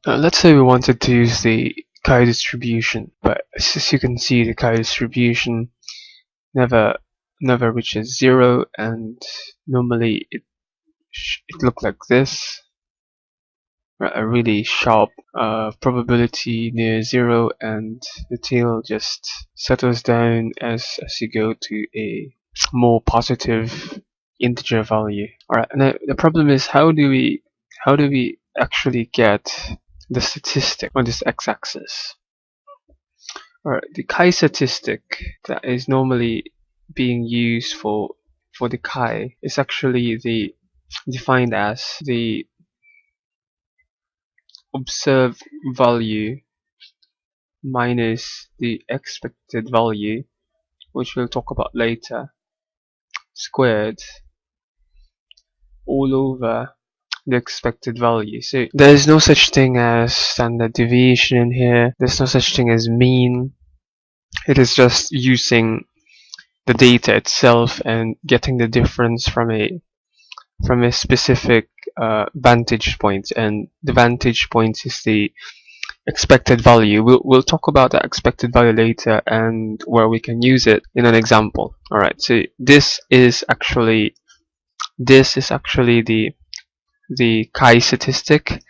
Let's say we wanted to use the chi distribution, but as you can see, the chi distribution never reaches 0, and normally it looks like this, a really sharp probability near 0, and the tail just settles down as you go to a more positive integer value. Alright, now the problem is, how do we actually get the statistic on this x-axis? Alright, the chi statistic that is normally being used for the chi is actually defined as the observed value minus the expected value, which we'll talk about later, squared all over the expected value. So there is no such thing as standard deviation in here. There's no such thing as mean. It is just using the data itself and getting the difference from a specific vantage point, and the vantage point is the expected value. We'll talk about the expected value later and where we can use it in an example. Alright, so this is actually the chi statistic,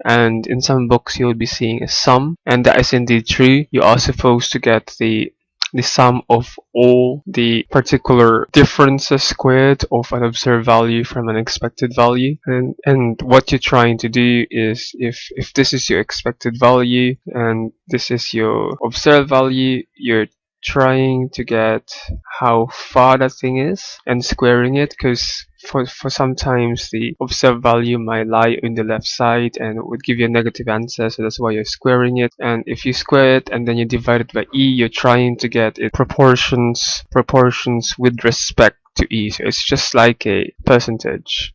and in some books you'll be seeing a sum, and that is indeed true. You are supposed to get the sum of all the particular differences squared of an observed value from an expected value, and what you're trying to do is, if this is your expected value and this is your observed value, you're trying to get how far that thing is and squaring it, because for sometimes the observed value might lie on the left side and it would give you a negative answer, so that's why you're squaring it. And if you square it and then you divide it by e, you're trying to get it proportions with respect to e, so it's just like a percentage.